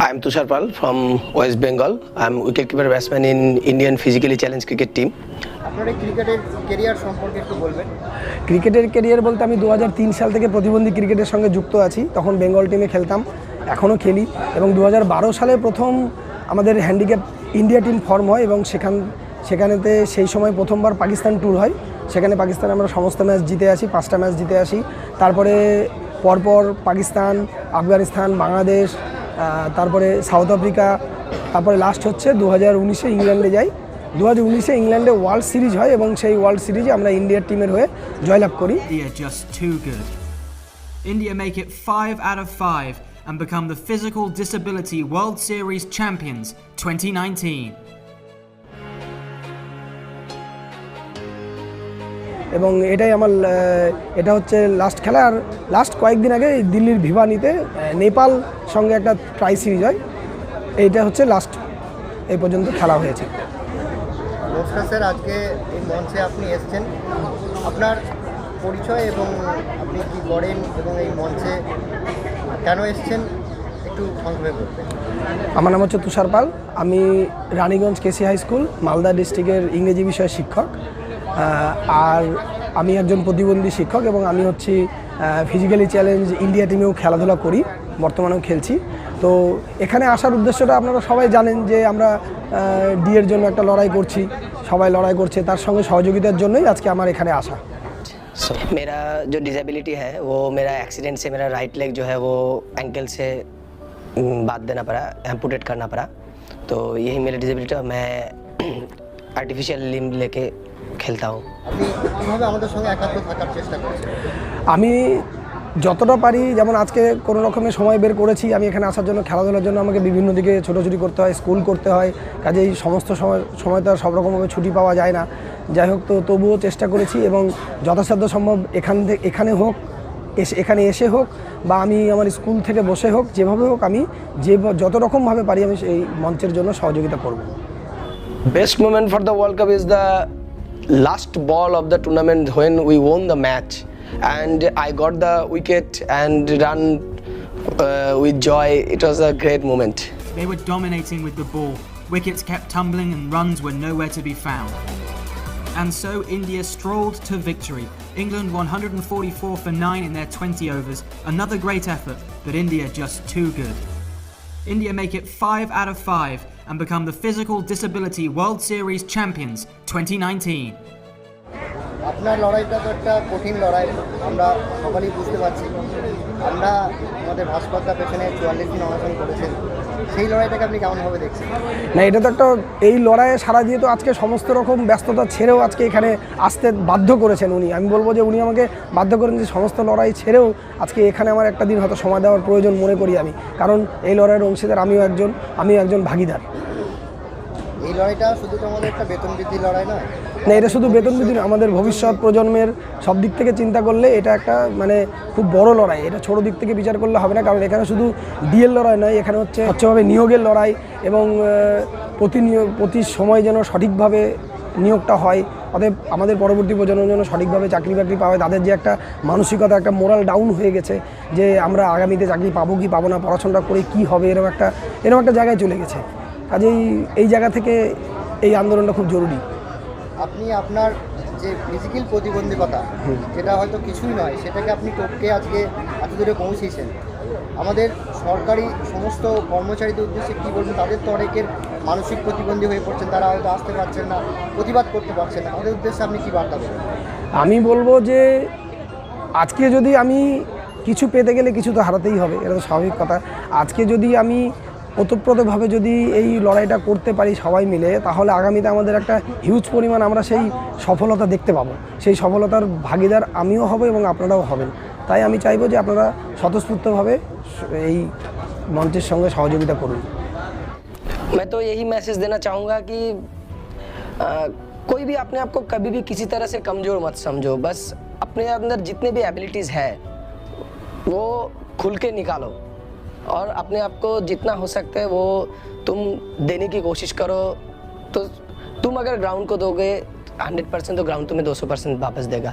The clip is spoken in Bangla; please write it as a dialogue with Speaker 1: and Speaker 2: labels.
Speaker 1: I am Tushar Pal from West Bengal. I am wicketkeeper batsman in Indian physically challenged cricket team.
Speaker 2: আপনার এই ক্রিকেটের ক্যারিয়ার সম্পর্কে একটু বলবেন।
Speaker 3: ক্রিকেটের ক্যারিয়ার বলতে আমি 2003 সাল থেকে প্রতিবন্ধী ক্রিকেটের সঙ্গে যুক্ত আছি। তখন বেঙ্গল টিমে খেলতাম, এখনও খেলি এবং 2012 সালে প্রথম আমাদের হ্যান্ডিক্যাপ ইন্ডিয়া টিম ফর্ম হয় এবং সেখানেতে সেই সময় প্রথমবার পাকিস্তান ট্যুর হয়। সেখানে পাকিস্তানে আমরা সমস্ত ম্যাচ জিতে আসি, 5টা ম্যাচ জিতে আসি। তারপরে পরপর পাকিস্তান, আফগানিস্তান, বাংলাদেশ, তারপরে সাউথ আফ্রিকা, তারপরে লাস্ট হচ্ছে 2019-এ ইংল্যান্ডে যাই। 2019-এ ইংল্যান্ডে ওয়ার্ল্ড সিরিজ হয় এবং সেই ওয়ার্ল্ড সিরিজে আমরা ইন্ডিয়ার টিমের হয়ে জয়লাভ করি।
Speaker 4: India just too good. India make it 5 out of 5 and become the Physical Disability World Series champions 2019.
Speaker 3: এবং এটাই আমার এটা হচ্ছে লাস্ট খেলা। আর লাস্ট কয়েকদিন আগে দিল্লির ভিভানিতে নেপাল সঙ্গে একটা ট্রাই সিরিজ হয়, এইটা হচ্ছে লাস্ট এই পর্যন্ত খেলা হয়েছে।
Speaker 2: নমস্কার স্যার, আজকে এই মঞ্চে আপনি এসেছেন, আপনার পরিচয় এবং আপনি কী করেন এবং এই মঞ্চে কেন এসেছেন একটু সংক্ষেপে বলবেন।
Speaker 3: আমার নাম হচ্ছে তুষার পাল, আমি রানীগঞ্জ কেসি হাই স্কুল মালদা ডিস্ট্রিক্টের ইংরেজি বিষয়ের শিক্ষক। আর আমি একজন প্রতিবন্ধী শিক্ষক এবং আমি হচ্ছি ফিজিক্যালি চ্যালেঞ্জ ইন্ডিয়া টিমেও খেলাধুলা করি, বর্তমানেও খেলছি। তো এখানে আসার উদ্দেশ্যটা আপনারা সবাই জানেন যে আমরা ডিএর জন্য একটা লড়াই করছি, সবাই লড়াই করছে, তার সঙ্গে সহযোগিতার জন্যই আজকে আমার এখানে আসা।
Speaker 1: मेरा जो डिसेबिलिटी है वो मेरा एक्सीडेंट से मेरा राइट लेग जो है वो एंकल से बात देना पड़ा, एम्पुटेट करना पड़ा। तो यही मेरा डिसेबिलिटी, मैं आर्टिफिशियल लिम्ब लेके খেলতা হूँ।
Speaker 2: আপনি কীভাবে আমাদের সঙ্গে একাত্ম থাকার চেষ্টা করছেন?
Speaker 3: আমি যতটা পারি, যেমন আজকে কোনো রকমের সময় বের করেছি আমি এখানে আসার জন্য, খেলাধুলার জন্য আমাকে বিভিন্ন দিকে ছোটাছুটি করতে হয়, স্কুল করতে হয়, কাজেই সমস্ত সময় তো আর সব রকমভাবে ছুটি পাওয়া যায় না। যাই হোক, তো তবুও চেষ্টা করেছি এবং যথাসাধ্য সম্ভব এখানে হোক, এখানে এসে হোক বা আমি আমার স্কুল থেকে বসে হোক, যেভাবে হোক আমি যত রকমভাবে পারি আমি এই মঞ্চের জন্য সহযোগিতা করব।
Speaker 1: Best moment for the World Cup is the last ball of the tournament when we won the match and I got the wicket and run with joy. It was a great moment.
Speaker 4: They were dominating with the ball. Wickets kept tumbling and runs were nowhere to be found. And so India strolled to victory. England won 144 for 9 in their 20 overs. Another great effort, but India just too good. India make it 5 out of 5 and become the Physical Disability World Series champions 2019.
Speaker 2: আপনার লড়াইটা তো একটা কঠিন লড়াই, আমরা সকলেই বুঝতে পারছি। আমরা আমাদের ভাস্করদা পেছনে 44 দিন অনশন করেছেন, সেই লড়াইটাকে আপনি কেমনভাবে দেখছেন?
Speaker 3: না, এটা তো একটা, এই লড়াইয়ে সারা দিয়ে তো আজকে সমস্ত রকম ব্যস্ততা ছেড়েও আজকে এখানে আসতে বাধ্য করেছেন উনি। আমি বলবো যে উনি আমাকে বাধ্য করেন যে সমস্ত লড়াই ছেড়েও আজকে এখানে আমার একটা দিন হয়তো সময় দেওয়ার প্রয়োজন মনে করি আমি, কারণ এই লড়াইয়ের অংশীদার আমিও একজন ভাগিদার।
Speaker 2: এই লড়াইটা শুধু তো আমাদের একটা বেতন বৃদ্ধির লড়াই নয়।
Speaker 3: না, এটা শুধু বেতন বৃদ্ধি না, আমাদের ভবিষ্যৎ প্রজন্মের সব দিক থেকে চিন্তা করলে এটা একটা খুব বড় লড়াই। এটা ছোটো দিক থেকে বিচার করলে হবে না, কারণ এখানে শুধু ডিএল লড়াই নয়, এখানে হচ্ছে স্বচ্ছভাবে নিয়োগের লড়াই এবং প্রতি সময় যেন সঠিকভাবে নিয়োগটা হয়। অতএব আমাদের পরবর্তী প্রজন্মের জন্য সঠিকভাবে চাকরি বাকরি পাওয়া, তাদের যে একটা মানসিকতা, একটা মোরাল ডাউন হয়ে গেছে যে আমরা আগামীতে চাকরি পাবো কি পাবো না, পড়াশোনা করে কি হবে, এরকম একটা জায়গায় চলে গেছে। কাজেই এই জায়গা থেকে এই আন্দোলনটা খুব জরুরি।
Speaker 2: আপনি আপনার যে ফিজিক্যাল প্রতিবন্ধকতা, যেটা হয়তো কিছুই নয়, সেটাকে আপনি টপকে আজকে এত দূরে পৌঁছেছেন। আমাদের সরকারি সমস্ত কর্মচারীদের উদ্দেশ্যে কী বলবেন? তাদের তো অনেকের মানসিক প্রতিবন্ধী হয়ে পড়ছেন, তারা হয়তো আসতে পারছেন না, প্রতিবাদ করতে পারছেন না, তাদের উদ্দেশ্যে আপনি কী বার্তা দেবেন?
Speaker 3: আমি বলবো যে আজকে যদি আমি কিছু পেতে গেলে কিছু তো হারাতেই হবে, এটা তো স্বাভাবিক কথা। আজকে যদি আমি ওতপ্রোতভাবে যদি এই লড়াইটা করতে পারি সবাই মিলে, তাহলে আগামীতে আমাদের একটা হিউজ পরিমাণ আমরা সেই সফলতা দেখতে পাবো। সেই সফলতার ভাগিদার আমিও হব এবং আপনারাও হবেন। তাই আমি চাইবো যে আপনারা স্বতঃস্ফূর্তভাবে এই মঞ্চের সঙ্গে সহযোগিতা করুন।
Speaker 1: मैं तो यही मैसेज देना चाहूँगा कि कोई भी अपने आप को कभी भी किसी तरह से कमज़ोर मत समझो। बस अपने अंदर जितने भी एबिलिटीज़ है वो खुल के निकालो और अपने आप को जितना हो सकता है वो तुम देने की कोशिश करो। तो तुम अगर ग्राउंड को दोगे 100%, तो ग्राउंड तुम्हें 200% वापस देगा।